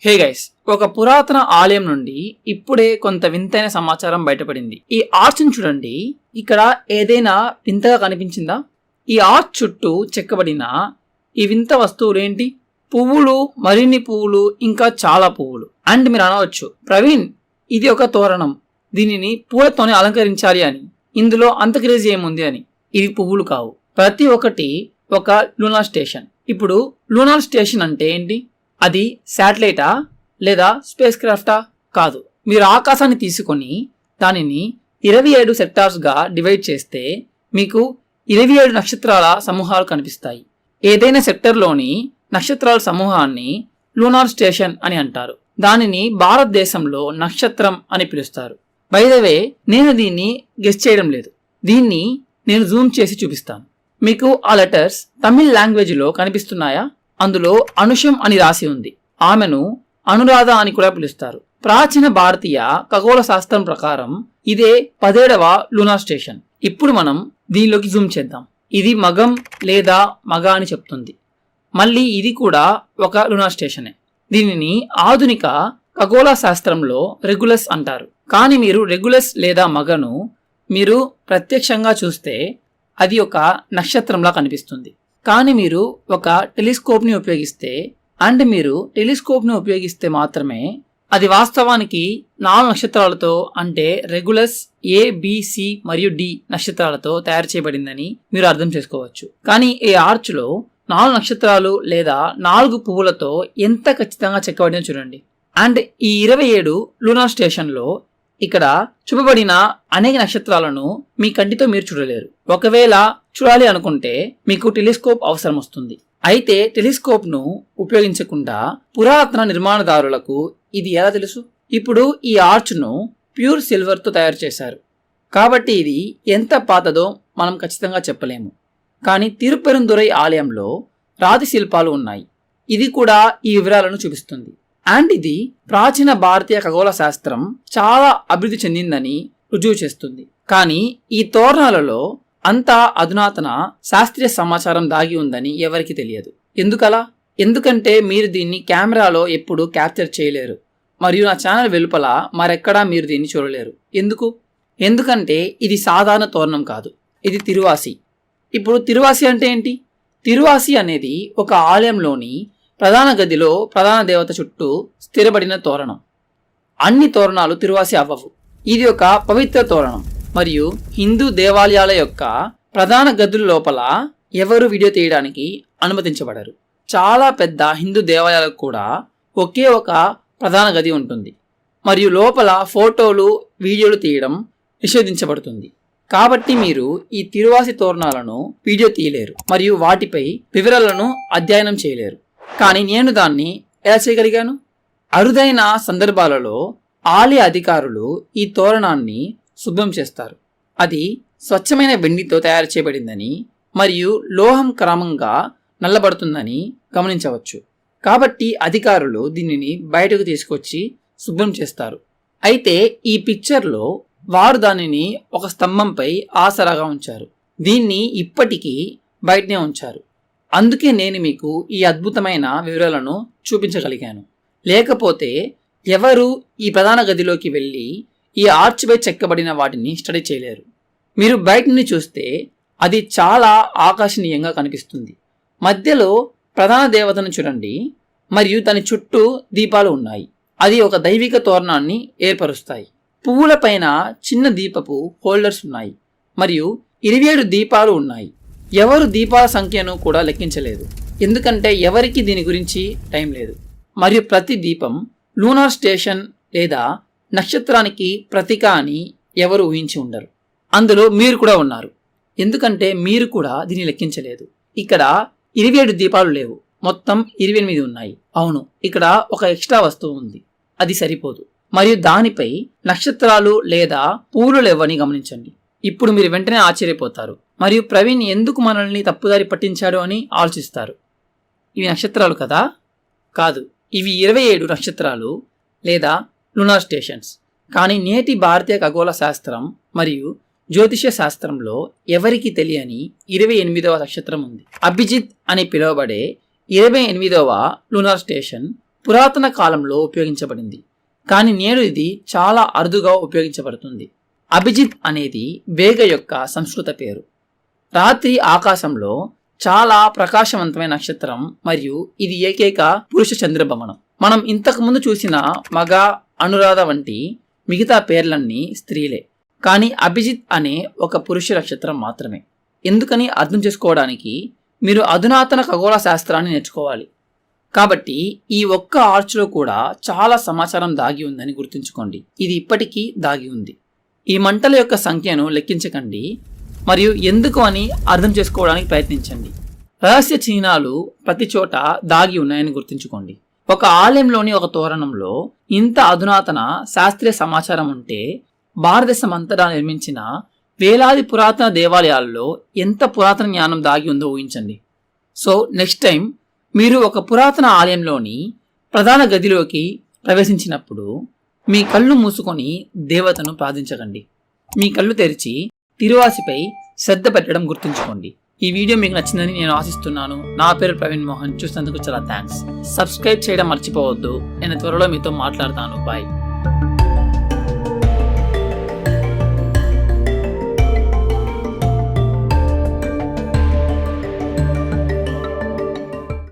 Hey guys, ఒక పురాతన ఆలయం నుండి ఇప్పుడే కొంత వింతైన సమాచారం బయటపడింది. ఈ ఆర్చ్ ని చూడండి. ఇక్కడ ఏదైనా వింతగా కనిపించిందా? ఈ ఆర్చ్ చుట్టూ చెక్కబడిన ఈ వింత వస్తువులేంటి? పువ్వులు, మరిన్ని పువ్వులు, ఇంకా చాలా పువ్వులు. అండ్ మీరు అనవచ్చు, ప్రవీణ్ ఇది ఒక తోరణం, దీనిని పూలతోనే అలంకరించాలి అని. ఇందులో అంత క్రేజీ ఏముంది అని. ఇవి పువ్వులు కావు, ప్రతి ఒక్కటి ఒక లూనార్ స్టేషన్. ఇప్పుడు లూనార్ స్టేషన్ అంటే ఏంటి? అది శాటిలైటా లేదా స్పేస్ క్రాఫ్టా? కాదు. మీరు ఆకాశాన్ని తీసుకొని దానిని 27 సెక్టార్స్గా డివైడ్ చేస్తే మీకు 27 నక్షత్రాల సమూహాలు కనిపిస్తాయి. ఏదైనా సెక్టర్లోని నక్షత్రాల సమూహాన్ని లూనార్ స్టేషన్ అని అంటారు. దానిని భారతదేశంలో నక్షత్రం అని పిలుస్తారు. బై ద వే, నేను దీన్ని గెస్ చేయడం లేదు. దీన్ని నేను జూమ్ చేసి చూపిస్తాను. మీకు ఆ లెటర్స్ తమిళ్ లాంగ్వేజ్లో కనిపిస్తున్నాయా? అందులో అనుషం అని రాసి ఉంది. ఆమెను అనురాధ అని కూడా పిలుస్తారు. ప్రాచీన భారతీయ ఖగోళ శాస్త్రం ప్రకారం ఇదే 17వ లూనార్ స్టేషన్. ఇప్పుడు మనం దీనిలోకి జూమ్ చేద్దాం. ఇది మగం లేదా మగ అని చెప్తుంది. మళ్ళీ ఇది కూడా ఒక లూనార్ స్టేషనే. దీనిని ఆధునిక ఖగోళ శాస్త్రంలో రెగ్యులస్ అంటారు. కానీ మీరు రెగ్యులస్ లేదా మగను మీరు ప్రత్యక్షంగా చూస్తే అది ఒక నక్షత్రంలా కనిపిస్తుంది. కానీ మీరు ఒక టెలిస్కోప్ని ఉపయోగిస్తే మాత్రమే అది వాస్తవానికి 4 నక్షత్రాలతో, అంటే రెగ్యులస్ A, B, C మరియు D నక్షత్రాలతో తయారు చేయబడిందని మీరు అర్థం చేసుకోవచ్చు. కానీ ఈ ఆర్చ్లో 4 నక్షత్రాలు లేదా 4 పువ్వులతో ఎంత ఖచ్చితంగా చెక్కబడిందో చూడండి. అండ్ ఈ 27 లూనార్ స్టేషన్లో ఇక్కడ చూపబడిన అనేక నక్షత్రాలను మీ కంటితో మీరు చూడలేరు. ఒకవేళ చూడాలి అనుకుంటే మీకు టెలిస్కోప్ అవసరం వస్తుంది. అయితే టెలిస్కోప్ ను ఉపయోగించకుండా పురాతన నిర్మాణదారులకు ఇది ఎలా తెలుసు? ఇప్పుడు ఈ ఆర్చ్ ను ప్యూర్ సిల్వర్ తో తయారు చేశారు కాబట్టి ఇది ఎంత పాతదో మనం ఖచ్చితంగా చెప్పలేము. కానీ తిరుపెరుందురై ఆలయంలో రాతి శిల్పాలు ఉన్నాయి. ఇది కూడా ఈ వివరాలను చూపిస్తుంది. అండ్ ఇది ప్రాచీన భారతీయ ఖగోళ శాస్త్రం చాలా అభివృద్ధి చెందిందని రుజువు చేస్తుంది. కానీ ఈ తోరణాలలో అంతా అధునాతన శాస్త్రీయ సమాచారం దాగి ఉందని ఎవరికి తెలియదు. ఎందుకలా? ఎందుకంటే మీరు దీన్ని కెమెరాలో ఎప్పుడు క్యాప్చర్ చేయలేరు మరియు నా ఛానల్ వెలుపల మరెక్కడా మీరు దీన్ని చూడలేరు. ఎందుకంటే ఇది సాధారణ తోరణం కాదు, ఇది తిరువాసి. ఇప్పుడు తిరువాసి అంటే ఏంటి? తిరువాసి అనేది ఒక ఆలయంలోని ప్రధాన గదిలో ప్రధాన దేవత చుట్టూ స్థిరపడిన తోరణం. అన్ని తోరణాలు తిరువాసి అవ్వవు. ఇది ఒక పవిత్ర తోరణం మరియు హిందూ దేవాలయాల యొక్క ప్రధాన గదుల లోపల ఎవరు వీడియో తీయడానికి అనుమతించబడరు. చాలా పెద్ద హిందూ దేవాలయాలకు కూడా ఒకే ఒక ప్రధాన గది ఉంటుంది మరియు లోపల ఫోటోలు, వీడియోలు తీయడం నిషేధించబడుతుంది. కాబట్టి మీరు ఈ తిరువాసి తోరణాలను వీడియో తీయలేరు మరియు వాటిపై వివరాలను అధ్యయనం చేయలేరు. కానీ నేను దాన్ని ఎలా చేయగలిగాను? అరుదైన సందర్భాలలో ఆలయ అధికారులు ఈ తోరణాన్ని శుభ్రం చేస్తారు. అది స్వచ్ఛమైన వెండితో తయారు చేయబడిందని మరియు లోహం క్రమంగా నల్లబడుతుందని గమనించవచ్చు. కాబట్టి అధికారులు దీనిని బయటకు తీసుకొచ్చి శుభ్రం చేస్తారు. అయితే ఈ పిక్చర్లో వారు దానిని ఒక స్తంభంపై ఆసరాగా ఉంచారు. దీన్ని ఇప్పటికీ బయటనే ఉంచారు. అందుకే నేను మీకు ఈ అద్భుతమైన వివరాలను చూపించగలిగాను. లేకపోతే ఎవరు ఈ ప్రధాన గదిలోకి వెళ్ళి ఈ ఆర్చ్ పై చెక్కబడిన వాటిని స్టడీ చేయలేరు. మీరు బయట నుండి చూస్తే అది చాలా ఆకర్షణీయంగా కనిపిస్తుంది. మధ్యలో ప్రధాన దేవతను చూడండి మరియు దాని చుట్టూ దీపాలు ఉన్నాయి. అది ఒక దైవిక తోరణాన్ని ఏర్పరుస్తాయి. పువ్వుల పైన చిన్న దీపపు హోల్డర్స్ ఉన్నాయి మరియు 27 దీపాలు ఉన్నాయి. ఎవరు దీపాల సంఖ్యను కూడా లెక్కించలేదు, ఎందుకంటే ఎవరికి దీని గురించి టైం లేదు. మరియు ప్రతి దీపం లూనార్ స్టేషన్ లేదా నక్షత్రానికి ప్రతీక అని ఎవరు ఊహించి ఉండరు. అందులో మీరు కూడా ఉన్నారు, ఎందుకంటే మీరు కూడా దీన్ని లెక్కించలేదు. ఇక్కడ 27 దీపాలు లేవు, మొత్తం 28 ఉన్నాయి. అవును, ఇక్కడ ఒక ఎక్స్ట్రా వస్తువు ఉంది, అది సరిపోదు. మరియు దానిపై నక్షత్రాలు లేదా పూలు లేవని గమనించండి. ఇప్పుడు మీరు వెంటనే ఆశ్చర్యపోతారు మరియు ప్రవీణ్ ఎందుకు మనల్ని తప్పుదారి పట్టించాడు అని ఆలోచిస్తారు. ఇవి నక్షత్రాలు కదా? కాదు, ఇవి 27 నక్షత్రాలు లేదా లూనార్ స్టేషన్స్. కానీ నేటి భారతీయ ఖగోళ శాస్త్రం మరియు జ్యోతిష శాస్త్రంలో ఎవరికి తెలియని 28వ నక్షత్రం ఉంది. అభిజిత్ అని పిలువబడే 28వ లూనార్ స్టేషన్ పురాతన కాలంలో ఉపయోగించబడింది, కానీ నేడు ఇది చాలా అరుదుగా ఉపయోగించబడుతుంది. అభిజిత్ అనేది వేగ యొక్క సంస్కృత పేరు. రాత్రి ఆకాశంలో చాలా ప్రకాశవంతమైన నక్షత్రం మరియు ఇది ఏకైక పురుష చంద్రభ్రమణం. మనం ఇంతకుముందు చూసిన మగ, అనురాధ వంటి మిగతా పేర్లన్నీ స్త్రీలే, కానీ అభిజిత్ అనే ఒక పురుష నక్షత్రం మాత్రమే. ఎందుకని అర్థం చేసుకోవడానికి మీరు అధునాతన ఖగోళ శాస్త్రాన్ని నేర్చుకోవాలి. కాబట్టి ఈ ఒక్క ఆర్చ్లో కూడా చాలా సమాచారం దాగి ఉందని గుర్తుంచుకోండి. ఇది ఇప్పటికీ దాగి ఉంది. ఈ మంటల యొక్క సంఖ్యను లెక్కించకండి మరియు ఎందుకు అని అర్థం చేసుకోవడానికి ప్రయత్నించండి. రహస్య చిహ్నాలు ప్రతి చోట దాగి ఉన్నాయని గుర్తుంచుకోండి. ఒక ఆలయంలోని ఒక తోరణంలో ఇంత అధునాతన శాస్త్రీయ సమాచారం ఉంటే భారతదేశం అంతటా నిర్మించిన వేలాది పురాతన దేవాలయాల్లో ఎంత పురాతన జ్ఞానం దాగి ఉందో ఊహించండి. సో నెక్స్ట్ టైం మీరు ఒక పురాతన ఆలయంలోని ప్రధాన గదిలోకి ప్రవేశించినప్పుడు మీ కళ్ళు మూసుకొని దేవతను ప్రార్థించకండి. మీ కళ్ళు తెరిచి తిరువాసిపై శ్రద్ధ పెట్టడం గుర్తుంచుకోండి. ఈ వీడియో మీకు నచ్చిందని నేను ఆశిస్తున్నాను. నా పేరు ప్రవీణ్ మోహన్. చూసినందుకు చాలా థ్యాంక్స్. సబ్స్క్రైబ్ చేయడం మర్చిపోవద్దు. నేను త్వరలో మీతో మాట్లాడతాను. బాయ్.